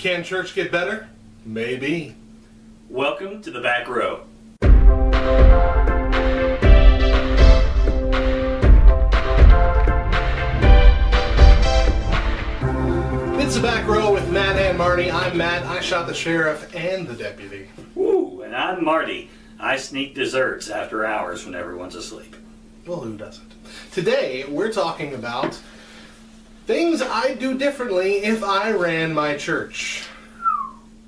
Can church get better? Maybe. Welcome to the back row. It's the back row with Matt and Marty. I'm Matt. I shot the sheriff and the deputy. Woo! And I'm Marty. I sneak desserts after hours when everyone's asleep. Well, who doesn't? Today, we're talking about things I'd do differently if I ran my church.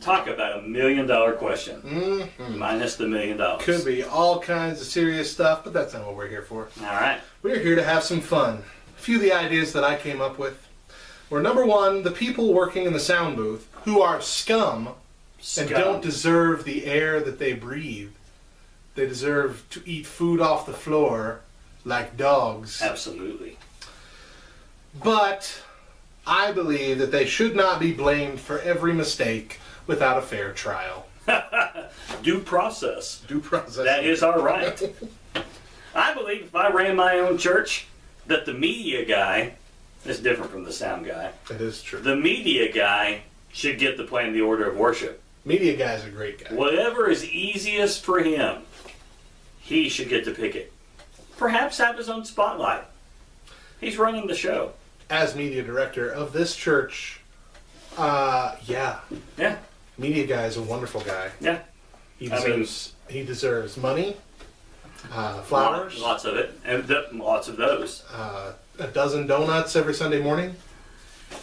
Talk about $1 million question. Mm-hmm. Minus the $1 million. Could be all kinds of serious stuff, but that's not what we're here for. All right. We're here to have some fun. A few of the ideas that I came up with were, number one, the people working in the sound booth who are scum. And don't deserve the air that they breathe. They deserve to eat food off the floor like dogs. Absolutely. But I believe that they should not be blamed for every mistake without a fair trial. Due process. Due process. That is our right. I believe if I ran my own church, that the media guy is different from the sound guy. That is true. The media guy should get to plan the order of worship. Media guy's a great guy. Whatever is easiest for him, he should get to pick it. Perhaps have his own spotlight. He's running the show. As media director of this church, yeah. Yeah. Media guy is a wonderful guy. Yeah. He deserves money, flowers. Lots of it. And lots of those. A dozen donuts every Sunday morning.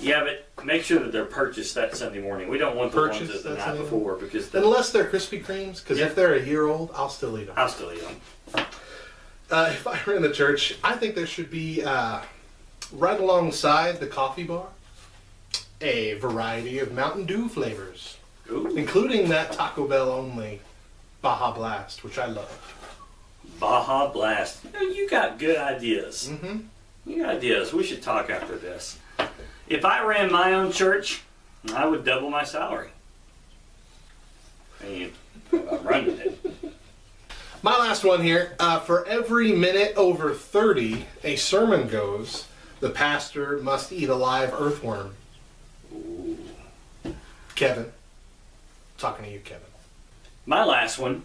Yeah, but make sure that they're purchased that Sunday morning. We don't want the ones that the night before because unless they're Krispy Kremes, because if they're a year old, I'll still eat them. I'll still eat them. If I ran the church, I think there should be right alongside the coffee bar a variety of Mountain Dew flavors, including that Taco Bell only Baja Blast, which I love. Baja Blast. You got good ideas. Mm-hmm. You got ideas. We should talk after this. If I ran my own church, I would double my salary. I mean, I'm running it. My last one here. For every minute over 30 a sermon goes, the pastor must eat a live earthworm. Ooh. Kevin. Talking to you, Kevin. My last one.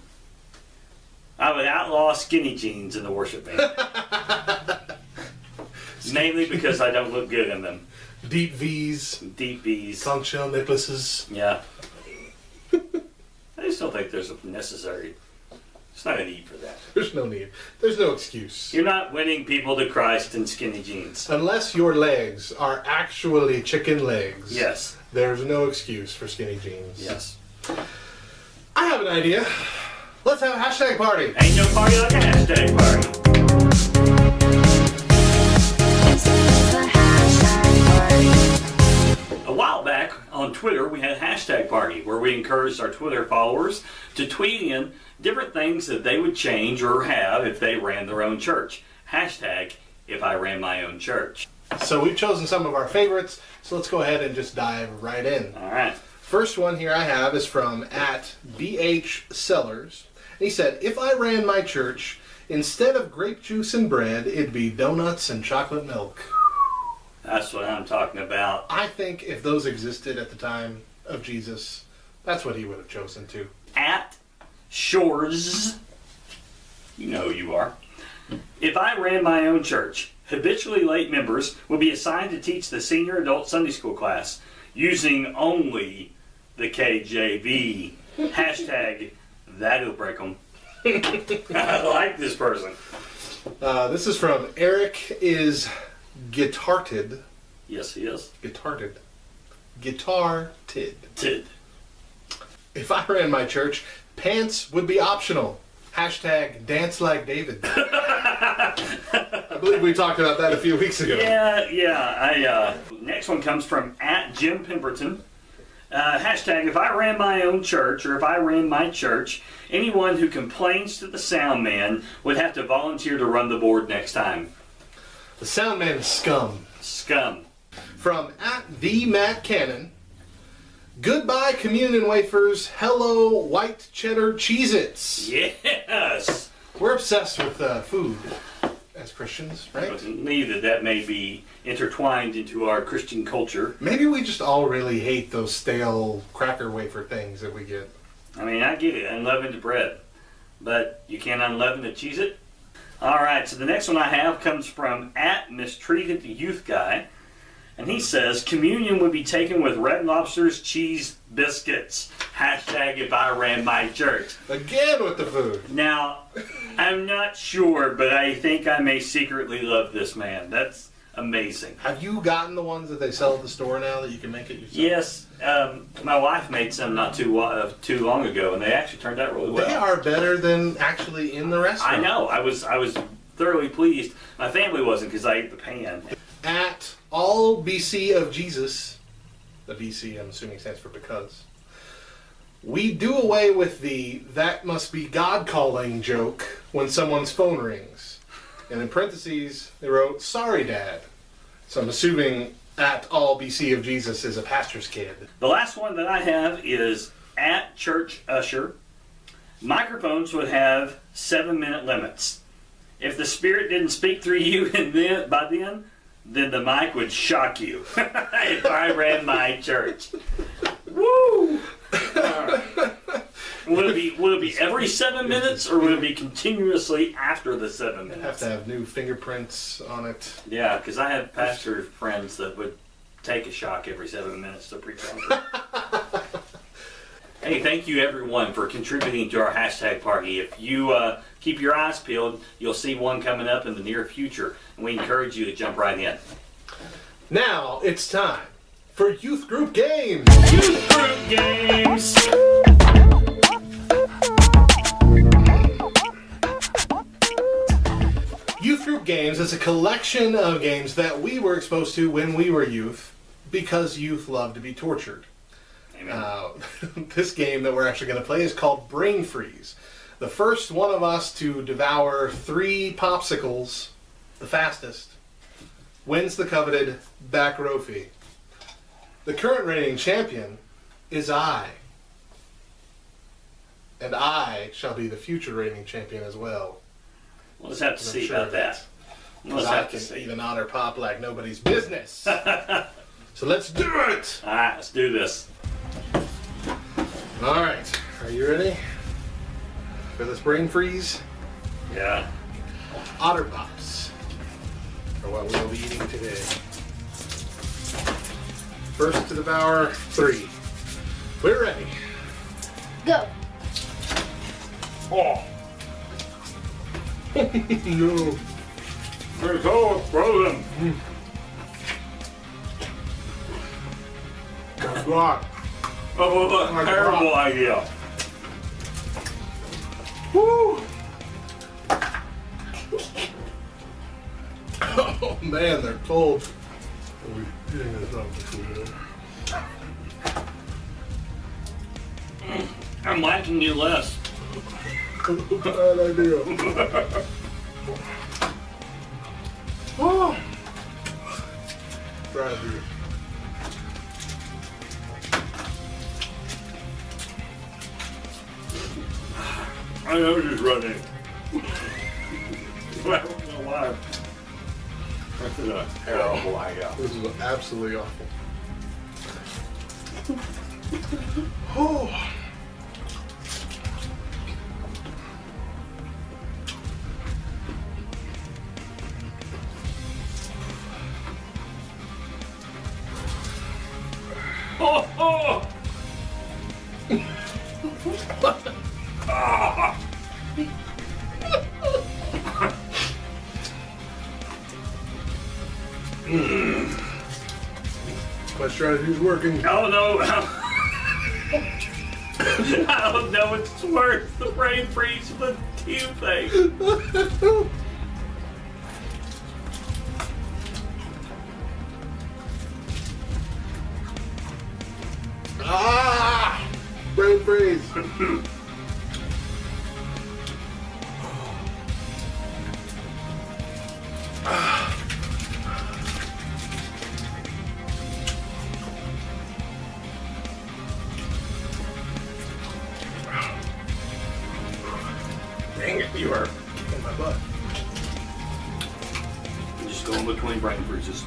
I would outlaw skinny jeans in the worship band. Mainly because I don't look good in them. Deep V's. Deep V's. Conch shell necklaces. Yeah. I just don't think there's a necessary... There's not a need for that. There's no need. There's no excuse. You're not winning people to Christ in skinny jeans. Unless your legs are actually chicken legs. Yes. There's no excuse for skinny jeans. Yes. I have an idea. Let's have a hashtag party. Ain't no party like a hashtag party. A while back on Twitter, we had a hashtag party where we encouraged our Twitter followers to tweet in different things that they would change or have if they ran their own church. Hashtag if I ran my own church. So we've chosen some of our favorites, so let's go ahead and just dive right in. All right. First one here I have is from @BHSellers. And he said, if I ran my church, instead of grape juice and bread, it'd be donuts and chocolate milk. That's what I'm talking about. I think if those existed at the time of Jesus, that's what he would have chosen too. @Shores, you know who you are. If I ran my own church, habitually late members would be assigned to teach the senior adult Sunday school class using only the KJV. Hashtag that'll break them. I like this person. This is from Eric is Guitarted. Yes, he is. Guitarted. Guitar-tid. Tid. If I ran my church, pants would be optional. Hashtag dance like David. I believe we talked about that a few weeks ago. Yeah. Next one comes from @Jim Pemberton. Hashtag if I ran my own church, or if I ran my church, anyone who complains to the sound man would have to volunteer to run the board next time. The sound man is scum. Scum. From @TheMattCannon. Goodbye communion wafers. Hello white cheddar Cheez-Its. Yes. We're obsessed with food. as Christians, right? But neither that may be intertwined into our Christian culture. Maybe we just all really hate those stale cracker wafer things that we get. I mean, I get it, unleavened bread, but you can't unleaven to cheese it. All right, so the next one I have comes from @mistreated youth guy, and he says communion would be taken with Red Lobster's cheese biscuits. Hashtag if I ran my church. Again with the food. Now, I'm not sure, but I think I may secretly love this man. That's amazing. Have you gotten the ones that they sell at the store now that you can make it yourself? Yes, my wife made some not too long ago, and they actually turned out really well. They are better than actually in the restaurant. I know. I was thoroughly pleased. My family wasn't because I ate the pan. At all BC of Jesus, the BC I'm assuming stands for because, we do away with the "that must be God calling" joke when someone's phone rings. And in parentheses, they wrote, "Sorry, Dad." So I'm assuming at all BC of Jesus is a pastor's kid. The last one that I have is @Church Usher. Microphones would have 7-minute limits. If the Spirit didn't speak through you by then the mic would shock you. If I ran my church. Woo! Will it be every 7 minutes, or will it be continuously after the 7 minutes? Have to have new fingerprints on it. Yeah, because I have pastor friends that would take a shock every 7 minutes to preach on. Hey, thank you everyone for contributing to our hashtag party. If you keep your eyes peeled, you'll see one coming up in the near future, and we encourage you to jump right in. Now it's time for Youth Group Games. Youth Group Games! Youth Group Games is a collection of games that we were exposed to when we were youth because youth love to be tortured. This game that we're actually going to play is called Brain Freeze. The first one of us to devour 3 popsicles, the fastest, wins the coveted back row fee. The current reigning champion is I. And I shall be the future reigning champion as well. We'll just have to see about that. Because I can eat an otter pop like nobody's business. So let's do it! Alright, let's do this. Alright, are you ready for this brain freeze? Yeah. Otter pops are what we'll be eating today. First to devour 3. We're ready. Go. Oh. No. They're so frozen. God. Oh, what a terrible idea. Woo! Oh man, they're cold. Are we getting this up before? I'm liking you less. Bad idea. Oh. Try it, dude. I know she's running. I don't know why. This is a terrible idea. This is absolutely awful. Oh. Oh, oh. Ah. My strategy's working. Oh no! I don't know what's worse, the brain freeze or the team thing. Ah! Brain freeze. Dang it, you are kicking my butt. Going between brain freezes.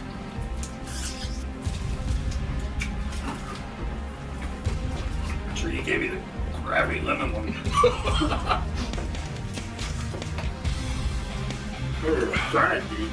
I'm sure you gave me the crabby lemon one. Try it, dude.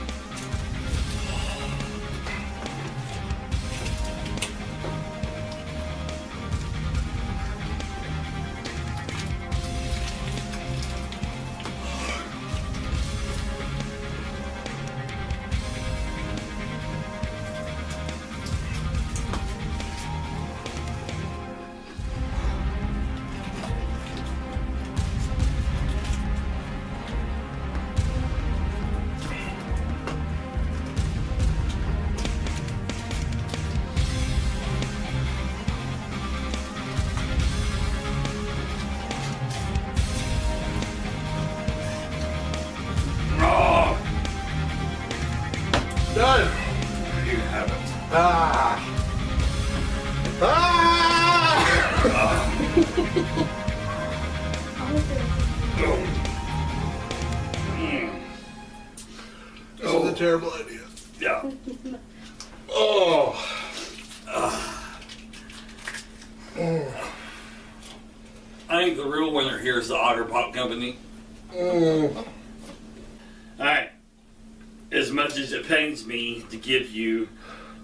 Done. There you have it. Ah. This is a terrible idea. Yeah. Oh. I think the real winner here is the Otter Pop Company. Mm. Alright. As much as it pains me to give you,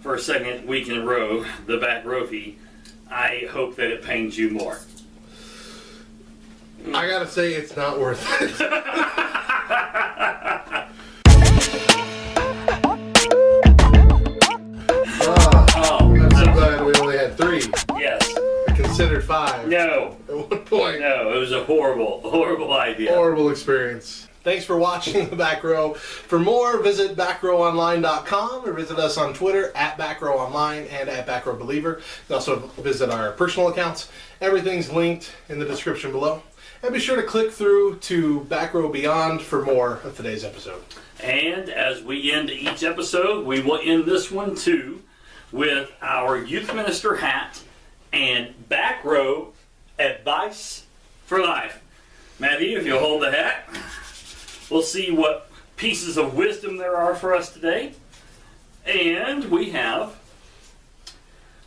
for a second week in a row, the back rofi, I hope that it pains you more. I gotta say, it's not worth it. I'm so glad we only had 3. Yes. I considered 5. No. At one point. No, it was a horrible idea. Horrible experience. Thanks for watching The Back Row. For more, visit backrowonline.com or visit us on Twitter at backrowonline and at backrowbeliever. You can also visit our personal accounts. Everything's linked in the description below. And be sure to click through to Back Row Beyond for more of today's episode. And as we end each episode, we will end this one too with our youth minister hat and back row advice for life. Matthew, if you'll hold the hat, we'll see what pieces of wisdom there are for us today. And we have,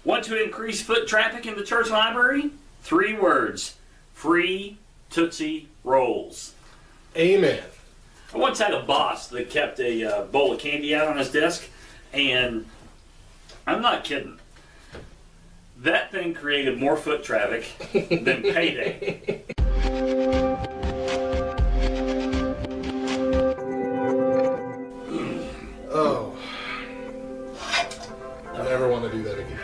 want to increase foot traffic in the church library? 3 words: free Tootsie Rolls. Amen. I once had a boss that kept a bowl of candy out on his desk, and I'm not kidding. That thing created more foot traffic than payday. Oh. I never want to do that again.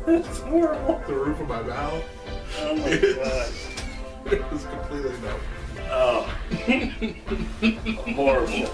That's horrible. The roof of my mouth. Oh my god. It was completely numb. Oh. Horrible.